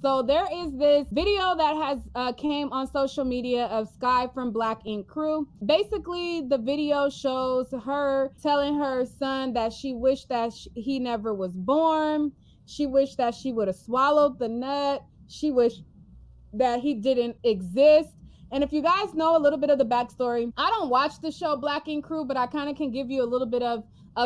So there is this video that has came on social media of Sky from Black Ink Crew. Basically, the video shows her telling her son that she wished that he never was born. She wished that she would have swallowed the nut. She wished that he didn't exist. And if you guys know a little bit of the backstory, I don't watch the show Black Ink Crew, but I kind of can give you a little bit of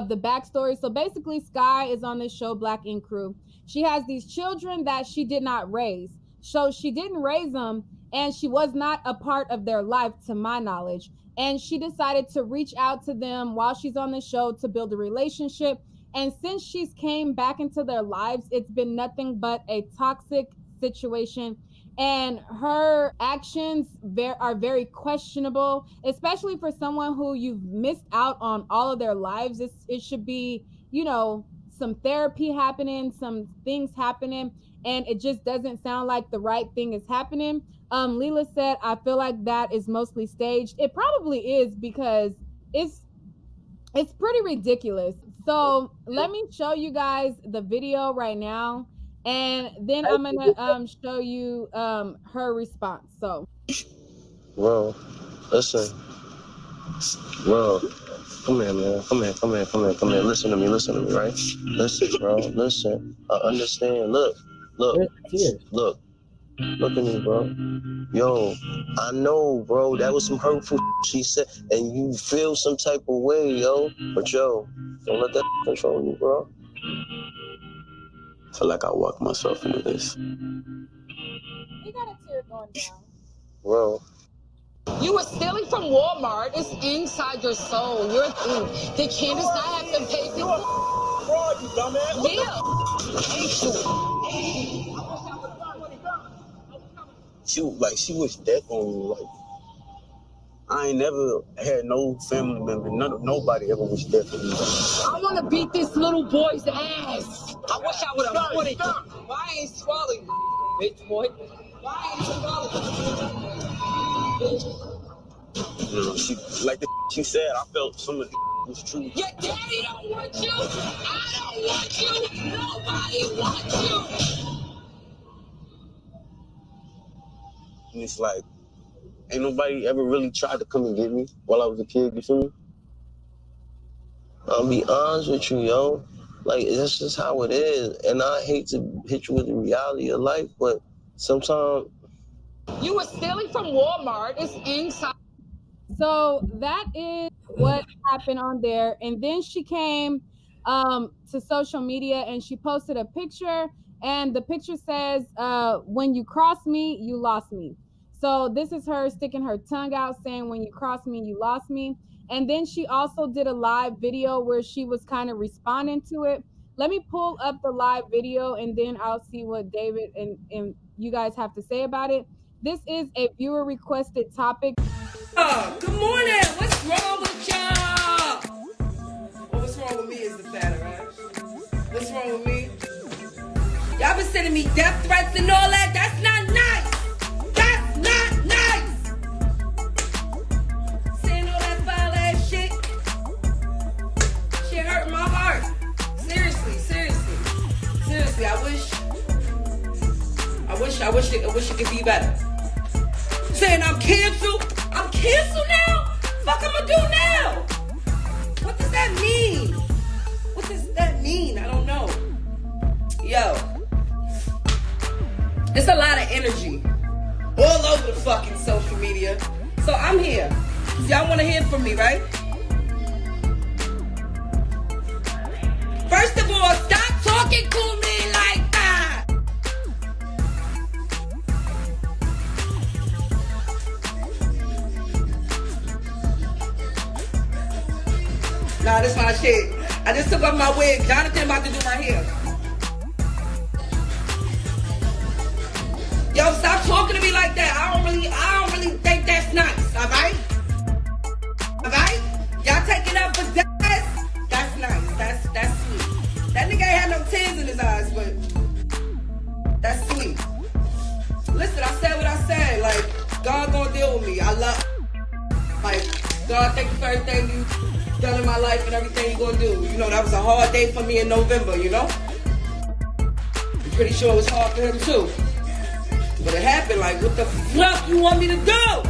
the backstory. So basically, Sky is on this show Black Ink Crew. She has these children that she did not raise. So she didn't raise them, and she was not a part of their life, to my knowledge. And she decided to reach out to them while she's on the show to build a relationship. And since she's came back into their lives, it's been nothing but a toxic situation. And her actions are very questionable, especially for someone who you've missed out on all of their lives. It should be, you know, some therapy happening, some things happening, and it just doesn't sound like the right thing is happening. Leela said, I feel like that is mostly staged. It probably is, because it's pretty ridiculous. So let me show you guys the video right now, and then I'm gonna show you her response. So, well, listen, well, come here, man. Come here. Listen to me, right? Listen, bro. Listen. I understand. Look at me, bro. Yo, I know, bro. That was some hurtful she said, and you feel some type of way, yo. But yo, don't let that control you, bro. I feel like I walked myself into this. You got a tear going down. Bro. You were stealing from Walmart. It's inside your soul. You're a thief. Did Candace not have to pay people? Fraud, you dumbass. Yeah. She was dead on me. Like, I ain't never had no family member, nobody ever was dead for me. I want to beat this little boy's ass. I wish I would have put it. Why ain't swallowing, bitch boy? Why ain't swallowing? You know, she said, I felt some of it was true. Your daddy don't want you. I don't want you. Nobody wants you. And it's like, ain't nobody ever really tried to come and get me while I was a kid, you feel me? I'll be honest with you, yo. Like, that's just how it is. And I hate to hit you with the reality of life, but sometimes... You were stealing from Walmart. It's inside. So that is what happened on there. And then she came to social media and she posted a picture. And the picture says, when you cross me, you lost me. So this is her sticking her tongue out saying, when you cross me, you lost me. And then she also did a live video where she was kind of responding to it. Let me pull up the live video and then I'll see what David and you guys have to say about it. This is a viewer requested topic. Good morning. What's wrong with y'all? Well, what's wrong with me is the fatter, right? What's wrong with me? Y'all been sending me death threats and all that. That's not nice. That's not nice. Saying all that foul ass shit. Shit hurt my heart. Seriously. I wish it could be better. Saying I'm canceled. I'm canceled now? Fuck I'ma do now? What does that mean? What does that mean? I don't know. Yo. It's a lot of energy all over the fucking social media. So I'm here. Y'all want to hear from me, right? First of all, stop talking to me like that. Nah, this my shit. I just took off my wig. Jonathan about to do my hair. Yo, stop talking to me like that. I don't really think that's nice, alright? Alright? Y'all take it up for that? That's nice. That's sweet. That nigga ain't had no tears in his eyes, but that's sweet. Listen, I said what I said. Like, God gonna deal with me. I love, like, God, thank you for everything you done in my life and everything you gonna do. You know, that was a hard day for me in November, you know? pretty sure it was hard for him too. But it happened like, what the fuck you want me to do?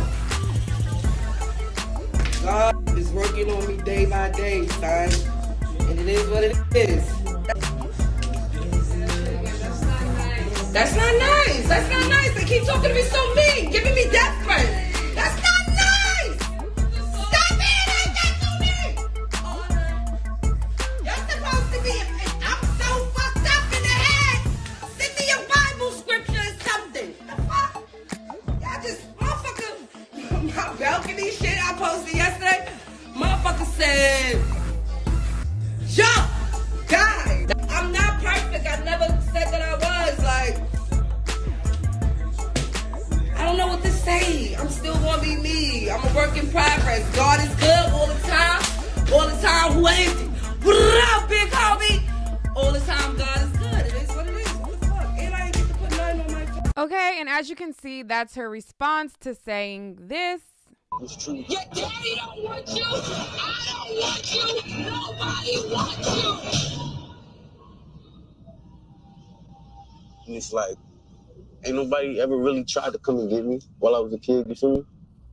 God is working on me day by day, son. And it is what it is. That's not nice. That's not nice. They keep talking to me so mean, giving me death threats. That's not nice. Stop being like that to me. You're supposed to be. I'm so fucked up in the head. Send me your Bible scripture or something. The fuck? Y'all just motherfucker. My balcony shit I posted yesterday. Motherfucker said, jump, die. I'm not perfect. I never said that I was. Like, I don't know what to say. I'm still gonna be me. I'm a work in progress. God is good all the time. All the time. Who ain't it? What up, big homie? All the time, God is good. It is what it is. What the fuck? And I ain't get to put nothing on my face. Okay, and as you can see, that's her response to saying this. It's true. Your daddy don't want you. I don't want you. Nobody wants you. And it's like, ain't nobody ever really tried to come and get me while I was a kid, you feel me?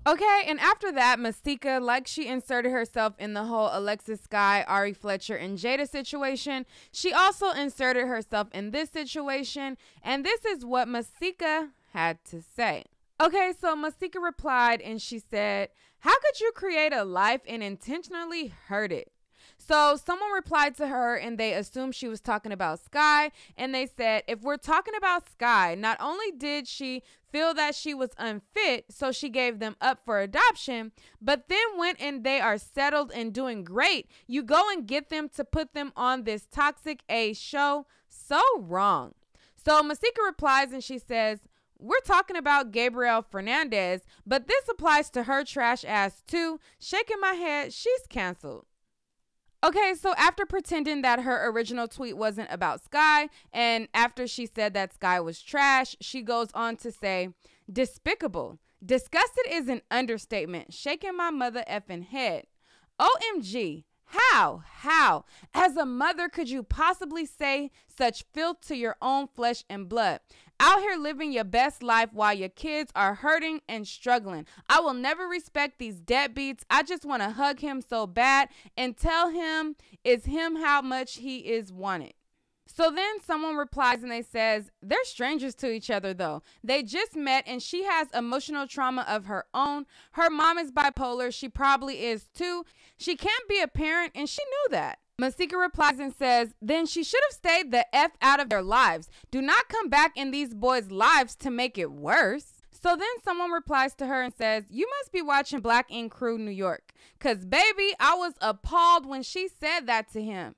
Okay, and after that, Masika, like she inserted herself in the whole Alexis Sky, Ari Fletcher, and Jada situation, she also inserted herself in this situation, and this is what Masika had to say. Okay, so Masika replied and she said, "How could you create a life and intentionally hurt it?" So someone replied to her and they assumed she was talking about Sky, and they said, if we're talking about Sky, not only did she feel that she was unfit, so she gave them up for adoption, but then went and they are settled and doing great, you go and get them to put them on this toxic A show. So wrong. So Masika replies and she says, we're talking about Gabrielle Fernandez, but this applies to her trash ass too. Shaking my head, she's canceled. Okay, so after pretending that her original tweet wasn't about Sky, and after she said that Sky was trash, she goes on to say, despicable. Disgusted is an understatement. Shaking my mother effing head. OMG. How? As a mother, could you possibly say such filth to your own flesh and blood? Out here living your best life while your kids are hurting and struggling. I will never respect these deadbeats. I just want to hug him so bad and tell him it's him how much he is wanted. So then someone replies and they says, they're strangers to each other though. They just met and she has emotional trauma of her own. Her mom is bipolar. She probably is too. She can't be a parent and she knew that. Masika replies and says, then she should have stayed the F out of their lives. Do not come back in these boys' lives to make it worse. So then someone replies to her and says, you must be watching Black Ink Crew New York. Cause baby, I was appalled when she said that to him.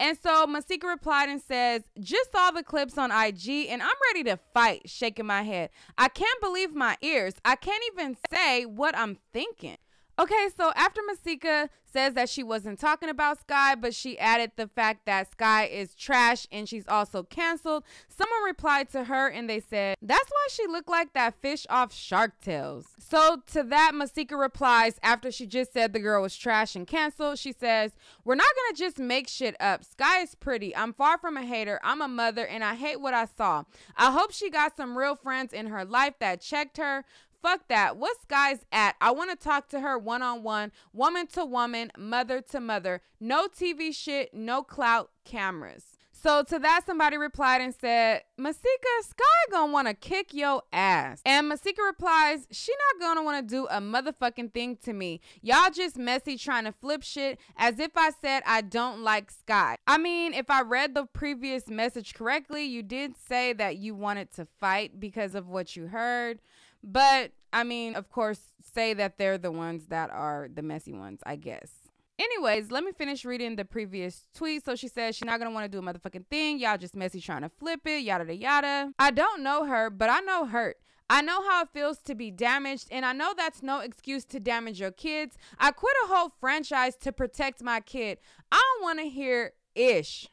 And so Masika replied and says, just saw the clips on IG and I'm ready to fight, shaking my head. I can't believe my ears. I can't even say what I'm thinking. Okay, so after Masika says that she wasn't talking about Sky, but she added the fact that Sky is trash and she's also canceled, someone replied to her and they said, that's why she looked like that fish off Shark Tales. So to that, Masika replies after she just said the girl was trash and canceled. She says, we're not going to just make shit up. Sky is pretty. I'm far from a hater. I'm a mother and I hate what I saw. I hope she got some real friends in her life that checked her. Fuck that. What Sky's at? I want to talk to her one-on-one, woman to woman, mother to mother. No TV shit, no clout, cameras. So to that, somebody replied and said, Masika, Sky gonna want to kick your ass. And Masika replies, she not gonna want to do a motherfucking thing to me. Y'all just messy trying to flip shit as if I said I don't like Sky. I mean, if I read the previous message correctly, you did say that you wanted to fight because of what you heard. But, I mean, of course, say that they're the ones that are the messy ones, I guess. Anyways, let me finish reading the previous tweet. So she says she's not going to want to do a motherfucking thing. Y'all just messy trying to flip it, yada, yada. I don't know her, but I know hurt. I know how it feels to be damaged, and I know that's no excuse to damage your kids. I quit a whole franchise to protect my kid. I don't want to hear ish.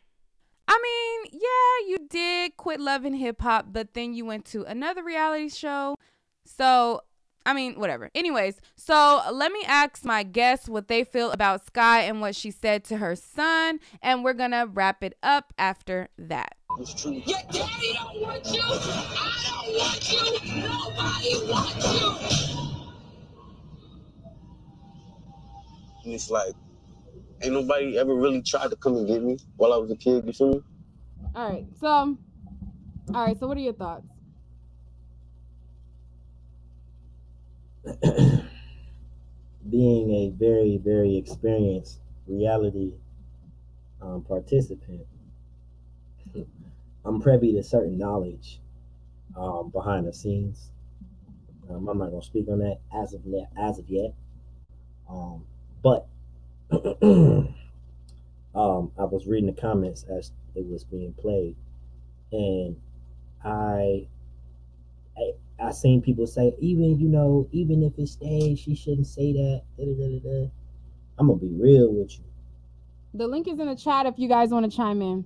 I mean, yeah, you did quit loving hip-hop, but then you went to another reality show. So, I mean, whatever. Anyways, so let me ask my guests what they feel about Sky and what she said to her son, and we're gonna wrap it up after that. It's true. Your daddy don't want you. I don't want you. Nobody wants you. And it's like, ain't nobody ever really tried to come and get me while I was a kid. You feel me? All right. So what are your thoughts? Being a very, very experienced reality participant, I'm privy to certain knowledge behind the scenes. I'm not going to speak on that as of yet. But I was reading the comments as it was being played, and I seen people say, even if it stays, she shouldn't say that. I'm gonna be real with you. The link is in the chat if you guys want to chime in.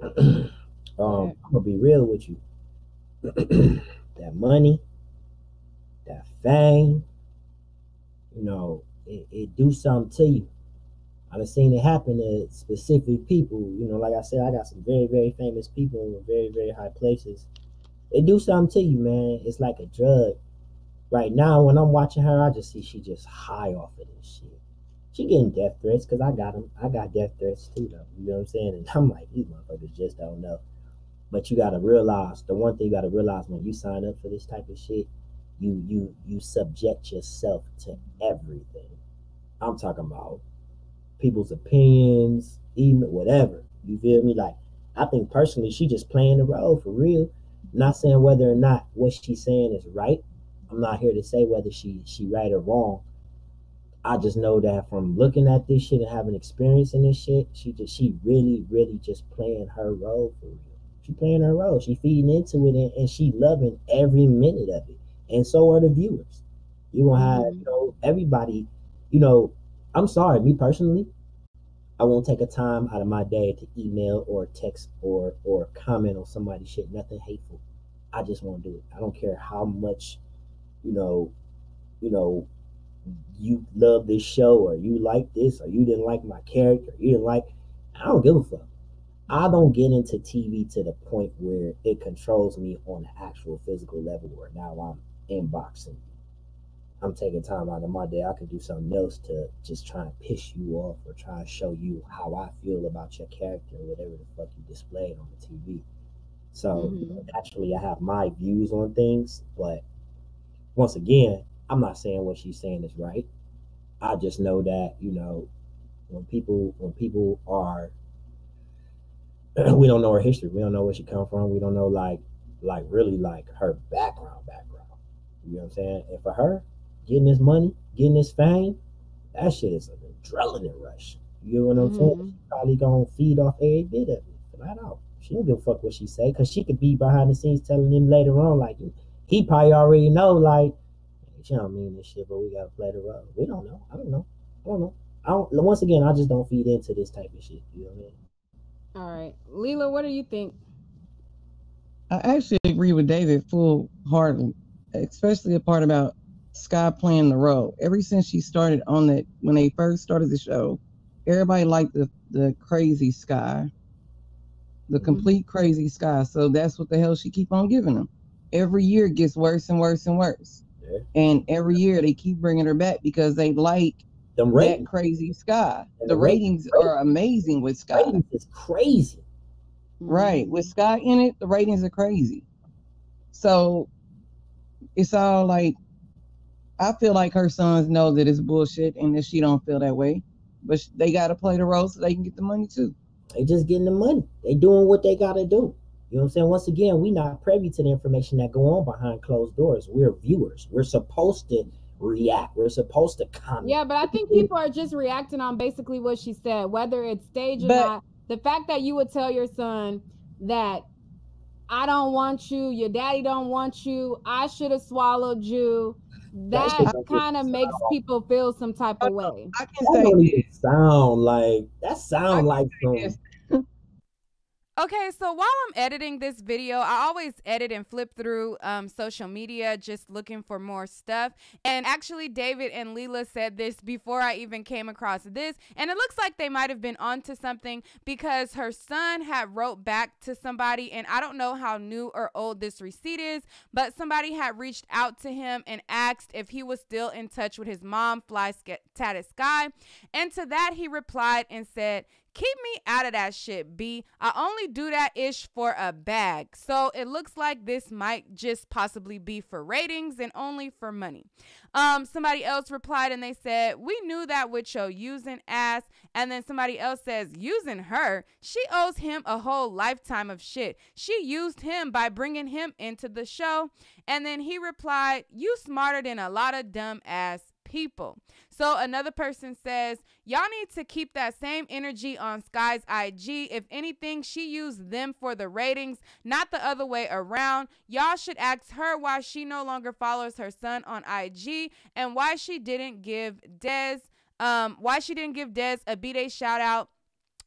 I'm gonna be real with you. That money, that fame, it do something to you. I've seen it happen to specific people. Like I said, I got some very, very famous people in very, very high places. It do something to you, man. It's like a drug. Right now, when I'm watching her, I just see she just high off of this shit. She getting death threats because I got them. I got death threats too, though. You know what I'm saying? And I'm like, these motherfuckers just don't know. But you gotta realize, the one thing you gotta realize when you sign up for this type of shit, you subject yourself to everything. I'm talking about people's opinions, even whatever. You feel me? Like, I think personally, she just playing the role for real. Not saying whether or not what she's saying is right. I'm not here to say whether she right or wrong. I just know that from looking at this shit and having experience in this shit, she really, really just playing her role for real. She playing her role. She feeding into it, and she loving every minute of it. And so are the viewers. You gonna have, everybody, I'm sorry, me personally, I won't take a time out of my day to email or text or comment on somebody's shit, nothing hateful. I just won't do it. I don't care how much, you love this show, or you like this, or you didn't like my character, I don't give a fuck. I don't get into TV to the point where it controls me on an actual physical level where now I'm inboxing. I'm taking time out of my day. I could do something else to just try and piss you off or try and show you how I feel about your character or whatever the fuck you displayed on the TV. So naturally, I have my views on things, but once again, I'm not saying what she's saying is right. I just know that, when people are, we don't know her history. We don't know where she come from. We don't know really her background. You know what I'm saying? And for her, getting this money, getting this fame, that shit is an adrenaline rush. You know what I'm saying? She's probably gonna feed off every bit of it. Flat out. She don't give a fuck what she say, because she could be behind the scenes telling him later on, like, he probably already know, like, she don't mean this shit, but we gotta play the role. We don't know. I don't know. Once again, I just don't feed into this type of shit. You know what I mean? All right. Leela, what do you think? I actually agree with David full-heartedly, especially the part about Sky playing the role. Ever since she started on that, when they first started the show, everybody liked the crazy Sky, the complete crazy Sky. So that's what the hell she keep on giving them. Every year it gets worse and worse and worse. Yeah. And every year they keep bringing her back because they like that crazy Sky. The ratings are amazing with Sky. Ratings is crazy. Right. With Sky in it, the ratings are crazy. So it's all like, I feel like her sons know that it's bullshit and that she don't feel that way. But they got to play the role so they can get the money too. They just getting the money. They doing what they got to do. You know what I'm saying? Once again, we not privy to the information that go on behind closed doors. We're viewers. We're supposed to react. We're supposed to comment. Yeah, but I think people are just reacting on basically what she said, whether it's staged or not. The fact that you would tell your son that I don't want you, your daddy don't want you, I should have swallowed you, that kind of makes people feel some type of way. I can say that sound like some. Okay, so while I'm editing this video, I always edit and flip through social media just looking for more stuff. And actually, David and Leela said this before I even came across this. And it looks like they might have been onto something because her son had wrote back to somebody. And I don't know how new or old this receipt is, but somebody had reached out to him and asked if he was still in touch with his mom, Fly Tatted Sky. And to that, he replied and said, "Keep me out of that shit, B. I only do that ish for a bag." So it looks like this might just possibly be for ratings and only for money. Somebody else replied and they said, "We knew that with your using ass." And then somebody else says, "Using her? She owes him a whole lifetime of shit. She used him by bringing him into the show." And then he replied, "You smarter than a lot of dumb ass people." So another person says, "Y'all need to keep that same energy on Sky's IG. If anything, she used them for the ratings, not the other way around. Y'all should ask her why she no longer follows her son on IG and why she didn't give Dez a B-Day shout out.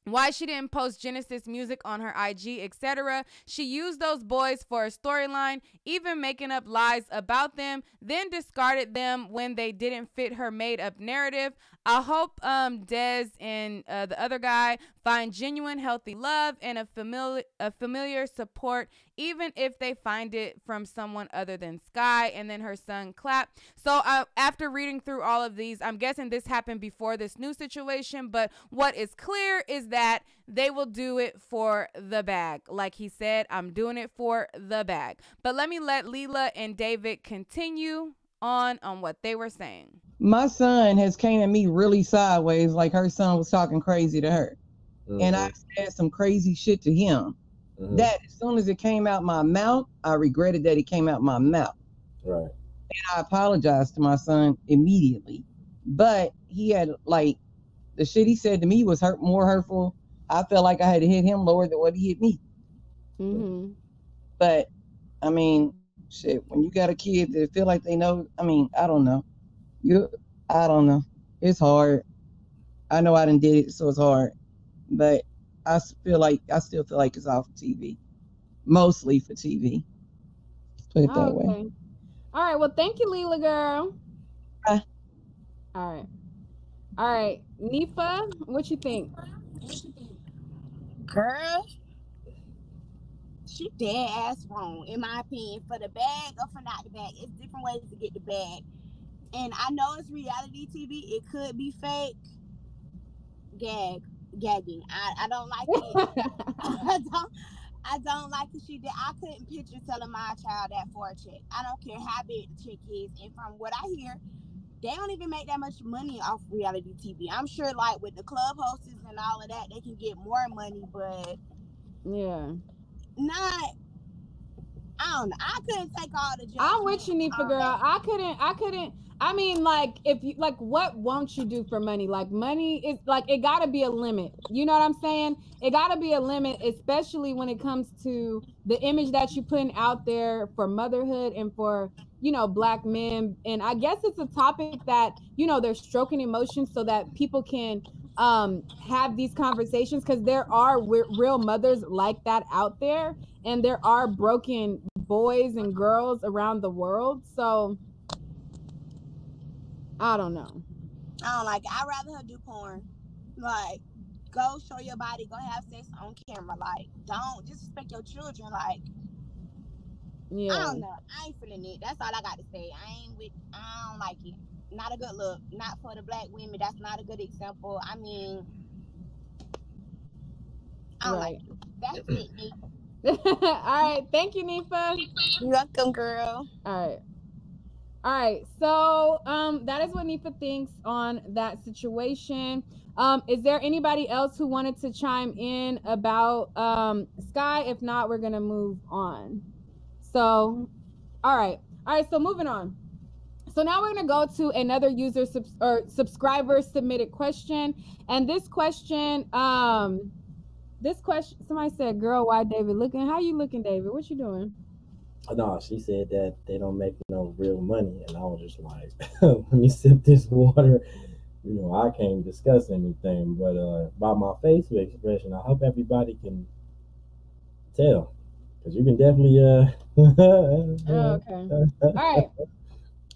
Why she didn't post Genesis music on her IG, etc. She used those boys for a storyline, even making up lies about them, then discarded them when they didn't fit her made-up narrative. I hope Dez and the other guy find genuine, healthy love and a familiar support, even if they find it from someone other than Sky." And then her son clapped. So after reading through all of these, I'm guessing this happened before this new situation, but what is clear is that they will do it for the bag. Like he said, "I'm doing it for the bag." But let me let Leela and David continue on what they were saying. My son has came at me really sideways, like her son was talking crazy to her. And I said some crazy shit to him. That as soon as it came out my mouth, I regretted that it came out my mouth. Right. And I apologized to my son immediately. But he had, like, the shit he said to me was more hurtful. I felt like I had to hit him lower than what he hit me. But, I mean, shit, when you got a kid that feel like they know, I mean, I don't know. I don't know. It's hard. I know I done did it, so it's hard. But I still feel like it's off TV. Mostly for TV. Put it that way. All right. Well, thank you, Leela girl. Bye. All right. Nifa, what you think? Girl, she dead ass wrong, in my opinion. For the bag or for not the bag, it's different ways to get the bag. And I know it's reality TV. It could be fake. Gagging. I don't like it. I don't like it. She did. I couldn't picture telling my child that for a check. I don't care how big the check is. And from what I hear, they don't even make that much money off reality TV. I'm sure, like, with the club hosts and all of that, they can get more money, but not. I don't know. I couldn't take all the judgment. I'm with you, Nifa girl. I couldn't. I mean, like, if you like, what won't you do for money? Like, money is like, it gotta be a limit. You know what I'm saying? It gotta be a limit, especially when it comes to the image that you're putting out there for motherhood and for, you know, Black men. And I guess it's a topic that, you know, they're stroking emotions so that people can have these conversations, because there are real mothers like that out there, and there are broken boys and girls around the world. So I don't know. I don't like it. I'd rather her do porn. Like, go show your body, go have sex on camera. Like, don't disrespect your children. Like, I don't know. I ain't feeling it. That's all I got to say. I don't like it. Not a good look. Not for the Black women. That's not a good example. I mean, I don't like it. That's it, Nique. All right. Thank you, Nifa. You're welcome, girl. All right. So that is what Nifa thinks on that situation. Is there anybody else who wanted to chime in about Sky? If not, we're gonna move on. So, all right. So moving on. So now we're gonna go to another user subscriber submitted question, and this question, somebody said, "Girl, why David looking? How you looking, David? What you doing?" No, she said that they don't make no real money, and I was just like, let me sip this water. You know, I can't discuss anything, but about my facial expression, I hope everybody can tell, because you can definitely Okay. All right.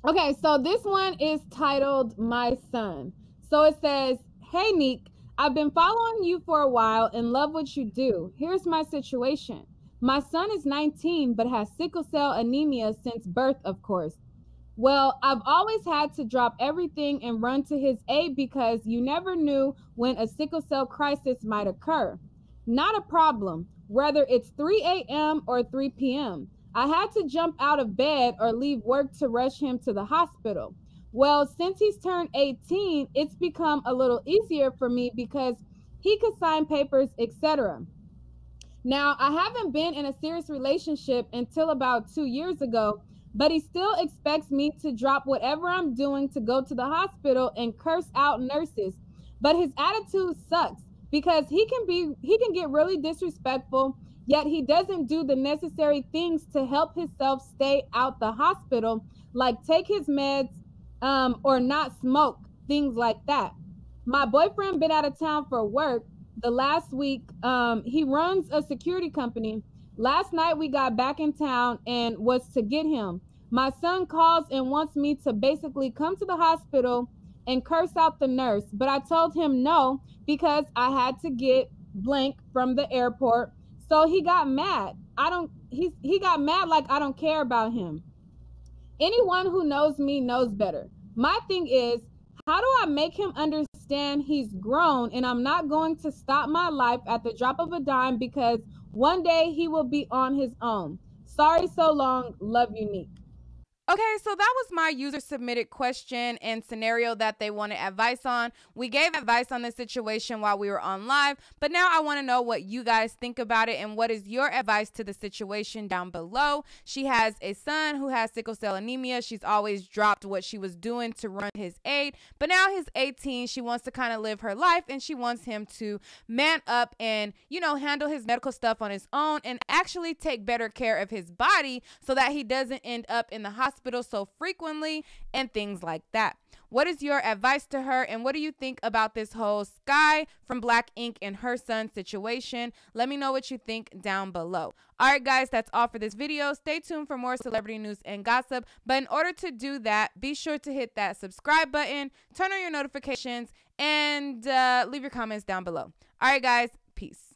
Okay, so this one is titled My Son. So it says, "Hey Nique, I've been following you for a while and love what you do. Here's my situation. My son is 19 but has sickle cell anemia since birth, of course. Well, I've always had to drop everything and run to his aid because you never knew when a sickle cell crisis might occur. Not a problem, whether it's 3 a.m. or 3 p.m. I had to jump out of bed or leave work to rush him to the hospital. Well, since he's turned 18, it's become a little easier for me because he could sign papers, etc. Now, I haven't been in a serious relationship until about 2 years ago, but he still expects me to drop whatever I'm doing to go to the hospital and curse out nurses. But his attitude sucks because he can get really disrespectful, yet he doesn't do the necessary things to help himself stay out the hospital, like take his meds, or not smoke, things like that. My boyfriend been out of town for work the last week. He runs a security company. Last night we got back in town and was to get him. My son calls and wants me to basically come to the hospital and curse out the nurse, but I told him no because I had to get blank from the airport. So he got mad. He got mad like I don't care about him. Anyone who knows me knows better. My thing is, how do I make him understand he's grown and I'm not going to stop my life at the drop of a dime because one day he will be on his own. Sorry so long. Love you, Nique." Okay, so that was my user submitted question and scenario that they wanted advice on. We gave advice on this situation while we were on live, but now I want to know what you guys think about it and what is your advice to the situation down below. She has a son who has sickle cell anemia. She's always dropped what she was doing to run his aid, but now he's 18. She wants to kind of live her life and she wants him to man up and, handle his medical stuff on his own and actually take better care of his body so that he doesn't end up in the hospital so frequently and things like that. What is your advice to her and what do you think about this whole Sky from Black Ink and her son situation? Let me know what you think down below. All right, guys, that's all for this video. Stay tuned for more celebrity news and gossip. But in order to do that, be sure to hit that subscribe button, turn on your notifications, and leave your comments down below. All right, guys, peace.